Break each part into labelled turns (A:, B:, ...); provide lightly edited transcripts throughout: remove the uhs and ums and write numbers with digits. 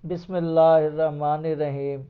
A: بسم اللہ الرحمن الرحیم۔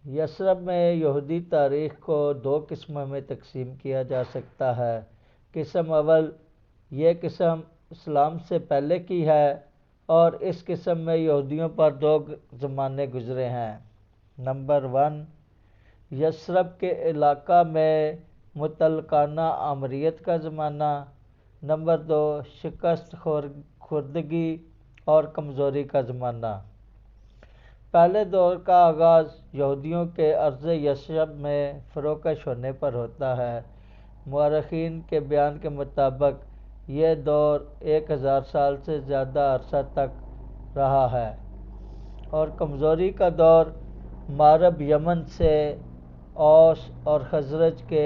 A: یثرب میں یہودی تاریخ کو دو قسموں میں تقسیم کیا جا سکتا ہے۔ قسم اول، یہ قسم اسلام سے پہلے کی ہے اور اس قسم میں یہودیوں پر دو زمانے گزرے ہیں۔ نمبر 1، یثرب کے علاقہ میں متعلقانہ آمریت کا زمانہ۔ نمبر 2، شکست خوردگی اور کمزوری کا زمانہ۔ پہلے دور کا آغاز یہودیوں کے ارض یثرب میں فروکش ہونے پر ہوتا ہے۔ مورخین کے بیان کے مطابق یہ دور 1000 سال سے زیادہ عرصہ تک رہا ہے اور کمزوری کا دور مغرب یمن سے اوس اور خزرج کے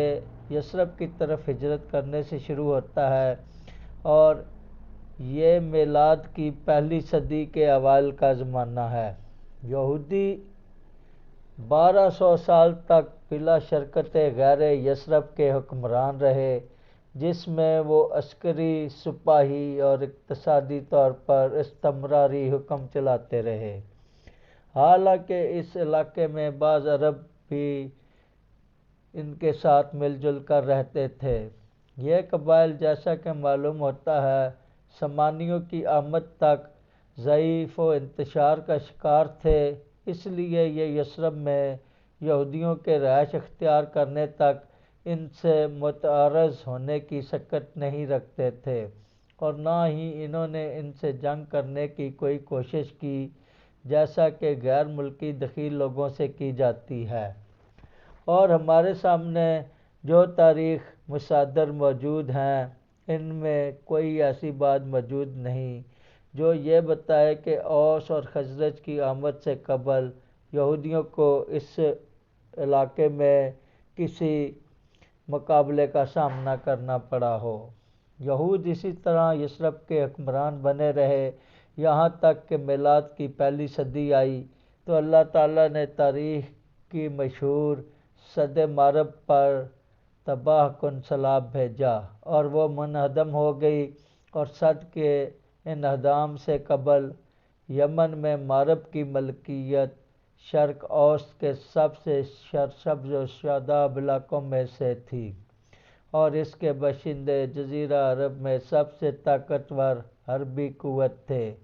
A: یثرب کی طرف ہجرت کرنے سے شروع ہوتا ہے اور یہ میلاد کی پہلی صدی کے اوائل کا زمانہ ہے۔ یہودی 1200 سال تک بلا شرکت غیر یثرب کے حکمران رہے، جس میں وہ عسکری، سپاہی اور اقتصادی طور پر استمراری حکم چلاتے رہے۔ حالانکہ اس علاقے میں بعض عرب بھی ان کے ساتھ مل جل کر رہتے تھے۔ یہ قبائل، جیسا کہ معلوم ہوتا ہے، سامانیوں کی آمد تک ضعیف و انتشار کا شکار تھے، اس لیے یہ یثرب میں یہودیوں کے رہائش اختیار کرنے تک ان سے متعارض ہونے کی سکت نہیں رکھتے تھے اور نہ ہی انہوں نے ان سے جنگ کرنے کی کوئی کوشش کی، جیسا کہ غیر ملکی دخیل لوگوں سے کی جاتی ہے۔ اور ہمارے سامنے جو تاریخ مصادر موجود ہیں، ان میں کوئی ایسی بات موجود نہیں جو یہ بتائے کہ اوس اور خزرج کی آمد سے قبل یہودیوں کو اس علاقے میں کسی مقابلے کا سامنا کرنا پڑا ہو۔ یہود اسی طرح یثرب کے حکمران بنے رہے یہاں تک کہ میلاد کی پہلی صدی آئی تو اللہ تعالیٰ نے تاریخ کی مشہور سد مارب پر تباہ کن سیلاب بھیجا اور وہ منہدم ہو گئی، اور سد کے انہدام سے قبل یمن میں مارب کی ملکیت شرق اوسط کے سب سے سرسبز و شاداب علاقوں میں سے تھی اور اس کے باشندے جزیرہ عرب میں سب سے طاقتور حربی قوت تھے،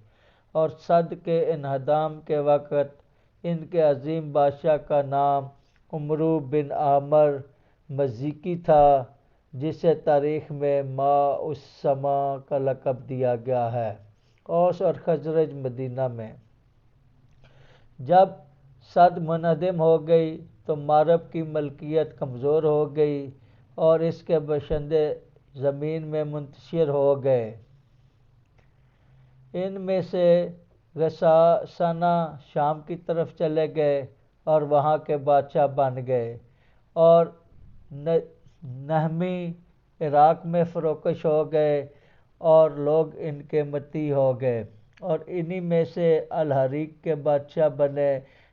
A: اور سد کے انہدام کے وقت ان کے عظیم بادشاہ کا نام عمرو بن عامر مزیکی تھا، جسے تاریخ میں ماء السماء کا لقب دیا گیا ہے۔ اوس اور خزرج مدینہ میں جب سد منہدم ہو گئی تو مارب کی ملکیت کمزور ہو گئی اور اس کے باشندے زمین میں منتشر ہو گئے۔ ان میں سے غساسنہ شام کی طرف چلے گئے اور وہاں کے بادشاہ بن گئے، اور نہمی عراق میں فروکش ہو گئے اور لوگ ان کے مطیع ہو گئے، اور انہی میں سے الحریق کے بادشاہ بنے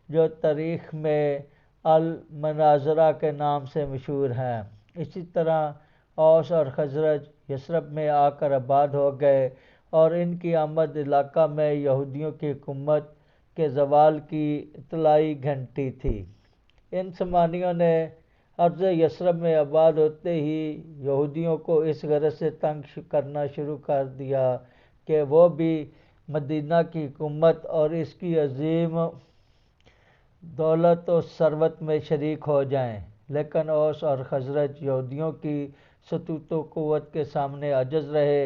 A: جو تاریخ میں المناظرہ کے نام سے مشہور ہیں۔ اسی طرح اوس اور خزرج یثرب میں آ کر آباد ہو گئے اور ان کی آمد علاقہ میں یہودیوں کی حکومت کے زوال کی اطلاعی گھنٹی تھی۔ ان سامانیوں نے ارض یثرب میں آباد ہوتے ہی یہودیوں کو اس غرض سے تنگ کرنا شروع کر دیا کہ وہ بھی مدینہ کی حکومت اور اس کی عظیم دولت و ثروت میں شریک ہو جائیں، لیکن اوس اور خزرج یہودیوں کی سطوت و قوت کے سامنے عاجز رہے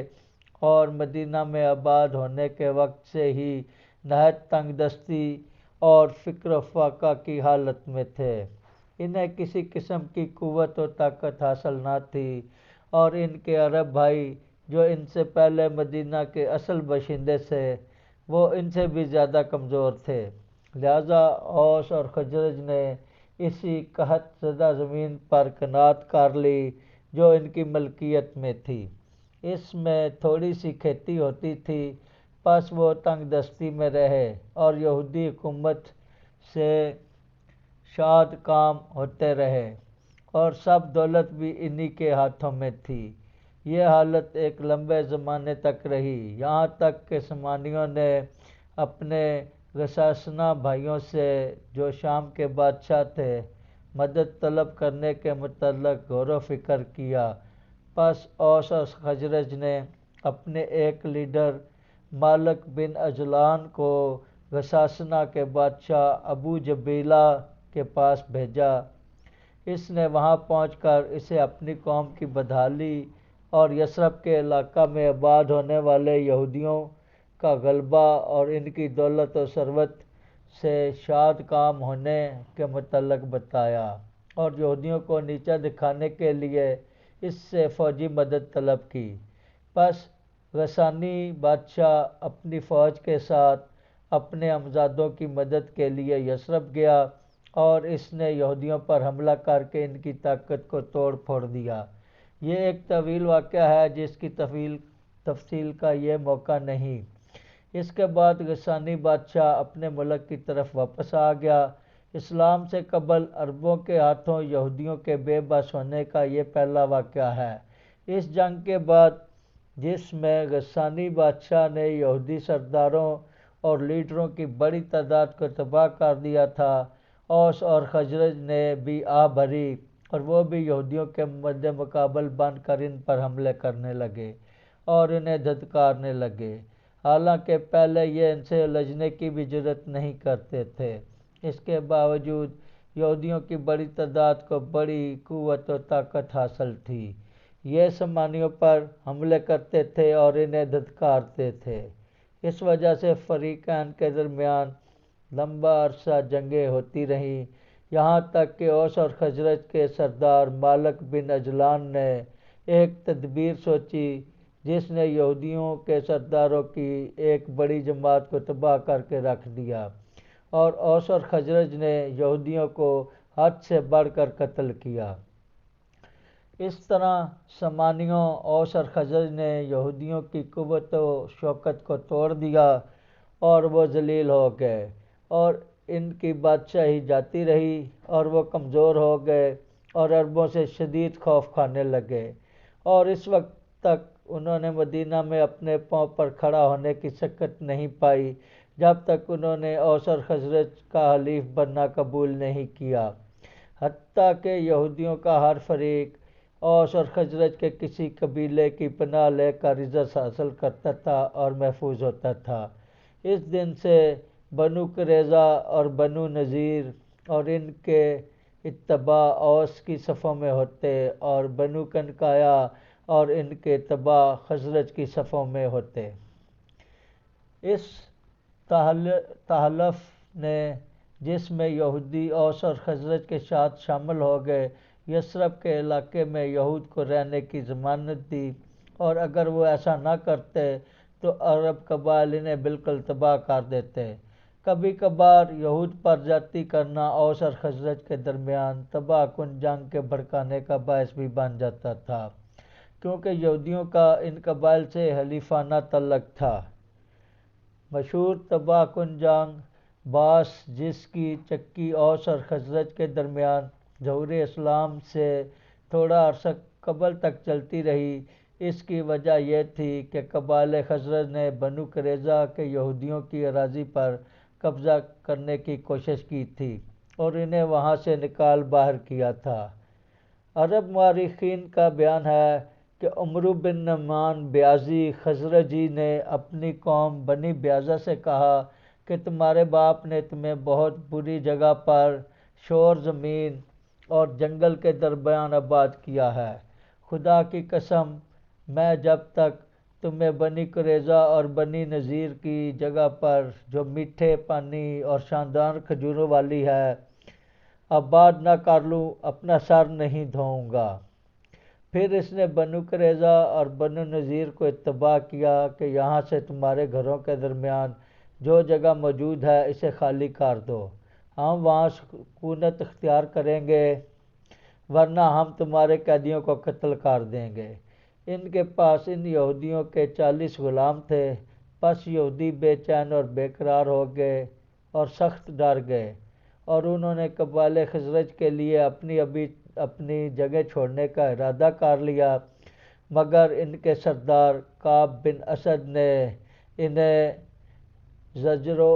A: اور مدینہ میں آباد ہونے کے وقت سے ہی نہایت تنگ دستی اور فقر و فاقہ کی حالت میں تھے۔ انہیں کسی قسم کی قوت و طاقت حاصل نہ تھی اور ان کے عرب بھائی جو ان سے پہلے مدینہ کے اصل باشندے تھے، وہ ان سے بھی زیادہ کمزور تھے، لہذا اوس اور خزرج نے اسی قحط زدہ زمین پر قناعت کر لی جو ان کی ملکیت میں تھی۔ اس میں تھوڑی سی کھیتی ہوتی تھی، پس وہ تنگ دستی میں رہے اور یہودی حکومت سے شاد کام ہوتے رہے اور سب دولت بھی انہی کے ہاتھوں میں تھی۔ یہ حالت ایک لمبے زمانے تک رہی، یہاں تک کہ سامانیوں نے اپنے غساسنہ بھائیوں سے جو شام کے بادشاہ تھے مدد طلب کرنے کے متعلق غور و فکر کیا۔ پس اوس اور خزرج نے اپنے ایک لیڈر مالک بن اجلان کو غساسنہ کے بادشاہ ابو جبیلہ کے پاس بھیجا۔ اس نے وہاں پہنچ کر اسے اپنی قوم کی بدحالی اور یثرب کے علاقہ میں آباد ہونے والے یہودیوں کا غلبہ اور ان کی دولت و ثروت سے شاد کام ہونے کے متعلق بتایا، اور یہودیوں کو نیچا دکھانے کے لیے اس سے فوجی مدد طلب کی۔ پس غسانی بادشاہ اپنی فوج کے ساتھ اپنے ہمزادوں کی مدد کے لیے یثرب گیا، اور اس نے یہودیوں پر حملہ کر کے ان کی طاقت کو توڑ پھوڑ دیا۔ یہ ایک طویل واقعہ ہے جس کی تفصیل کا یہ موقع نہیں۔ اس کے بعد غسانی بادشاہ اپنے ملک کی طرف واپس آ گیا۔ اسلام سے قبل عربوں کے ہاتھوں یہودیوں کے بے بس ہونے کا یہ پہلا واقعہ ہے۔ اس جنگ کے بعد جس میں غسانی بادشاہ نے یہودی سرداروں اور لیڈروں کی بڑی تعداد کو تباہ کر دیا تھا، اوس اور خزرج نے بھی آہ بھری اور وہ بھی یہودیوں کے مد مقابل بن کر ان پر حملے کرنے لگے اور انہیں دھتکارنے لگے، حالانکہ پہلے یہ ان سے الجھنے کی بھی جرات نہیں کرتے تھے۔ اس کے باوجود یہودیوں کی بڑی تعداد کو بڑی قوت و طاقت حاصل تھی۔ یہ سامانیوں پر حملے کرتے تھے اور انہیں دھتکارتے تھے۔ اس وجہ سے فریقین کے درمیان لمبا عرصہ جنگیں ہوتی رہیں، یہاں تک کہ اوس اور خزرج کے سردار مالک بن اجلان نے ایک تدبیر سوچی جس نے یہودیوں کے سرداروں کی ایک بڑی جماعت کو تباہ کر کے رکھ دیا، اور اوس اور خزرج نے یہودیوں کو حد سے بڑھ کر قتل کیا۔ اس طرح سامانیوں، اوس اور خزرج نے یہودیوں کی قوت و شوکت کو توڑ دیا اور وہ ذلیل ہو گئے، اور ان کی بادشاہی جاتی رہی اور وہ کمزور ہو گئے اور عربوں سے شدید خوف کھانے لگے، اور اس وقت تک انہوں نے مدینہ میں اپنے پاؤں پر کھڑا ہونے کی سکت نہیں پائی جب تک انہوں نے اوس اور خزرج کا حلیف بننا قبول نہیں کیا، حتیٰ کہ یہودیوں کا ہر فریق اوس اور خزرج کے کسی قبیلے کی پناہ لے کر عزت حاصل کرتا تھا اور محفوظ ہوتا تھا۔ اس دن سے بنو قریظہ اور بنو نذیر اور ان کے اتباع اوس کی صفوں میں ہوتے، اور بنو قینقاع اور ان کے اتباع خزرج کی صفوں میں ہوتے۔ اس تحالف نے جس میں یہودی اوس اور خزرج کے ساتھ شامل ہو گئے یثرب کے علاقے میں یہود کو رہنے کی ضمانت دی، اور اگر وہ ایسا نہ کرتے تو عرب قبائل انہیں بالکل تباہ کر دیتے۔ کبھی کبھار یہود پر زیادتی کرنا اوس اور خزرج کے درمیان تباہ کن جنگ کے بھڑکانے کا باعث بھی بن جاتا تھا، کیونکہ یہودیوں کا ان قبائل سے حلیفانہ تعلق تھا۔ مشہور تباہ کن جنگ باس جس کی چکی اوس اور خزرج کے درمیان ظہور اسلام سے تھوڑا عرصہ قبل تک چلتی رہی، اس کی وجہ یہ تھی کہ قبائل خزرج نے بنو قریظہ کے یہودیوں کی اراضی پر قبضہ کرنے کی کوشش کی تھی اور انہیں وہاں سے نکال باہر کیا تھا۔ عرب مورخین کا بیان ہے کہ عمرو بن نعمان بیاضی خزرجی نے اپنی قوم بنی بیاضہ سے کہا کہ تمہارے باپ نے تمہیں بہت بری جگہ پر شور زمین اور جنگل کے درمیان آباد کیا ہے، خدا کی قسم میں جب تک تمہیں بنی قریظہ اور بنی نذیر کی جگہ پر جو میٹھے پانی اور شاندار کھجوروں والی ہے آباد نہ کر لوں اپنا سر نہیں دھوؤں گا۔ پھر اس نے بنو قریظہ اور بنو نذیر کو اتباع کیا کہ یہاں سے تمہارے گھروں کے درمیان جو جگہ موجود ہے اسے خالی کر دو، ہم وہاں سکونت اختیار کریں گے، ورنہ ہم تمہارے قیدیوں کو قتل کر دیں گے۔ ان کے پاس ان یہودیوں کے 40 غلام تھے، پس یہودی بے چین اور بے قرار ہو گئے اور سخت ڈر گئے، اور انہوں نے قبائل خزرج کے لیے اپنی جگہ چھوڑنے کا ارادہ کر لیا، مگر ان کے سردار کعب بن اسد نے انہیں زجر و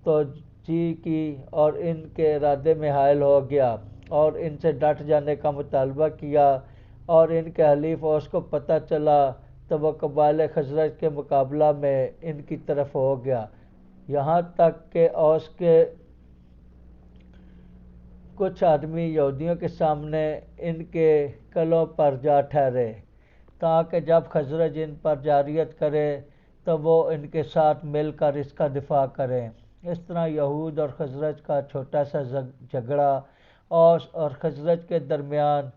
A: توجیہ کی اور ان کے ارادے میں حائل ہو گیا اور ان سے ڈٹ جانے کا مطالبہ کیا، اور ان کے حلیف اوس کو پتہ چلا تو وہ قبائل خزرج کے مقابلہ میں ان کی طرف ہو گیا، یہاں تک کہ اوس کے کچھ آدمی یہودیوں کے سامنے ان کے قلعوں پر جا ٹھہرے تاکہ جب خزرج ان پر جارحیت کرے تو وہ ان کے ساتھ مل کر اس کا دفاع کریں۔ اس طرح یہود اور خزرج کا چھوٹا سا جھگڑا اوس اور خزرج کے درمیان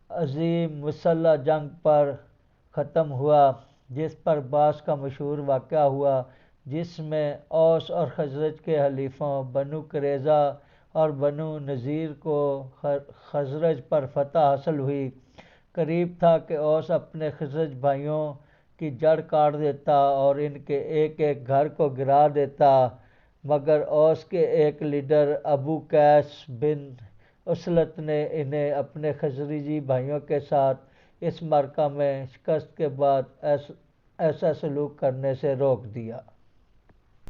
A: عظیم مسلح جنگ پر ختم ہوا، جس پر بعض کا مشہور واقعہ ہوا جس میں اوس اور خزرج کے حلیفوں بنو قریظہ اور بنو نذیر کو خزرج پر فتح حاصل ہوئی۔ قریب تھا کہ اوس اپنے خزرج بھائیوں کی جڑ کاٹ دیتا اور ان کے ایک ایک گھر کو گرا دیتا، مگر اوس کے ایک لیڈر ابو قیس بن اسلط نے انہیں اپنے خزرجی بھائیوں کے ساتھ اس معرکہ میں شکست کے بعد ایسا سلوک کرنے سے روک دیا۔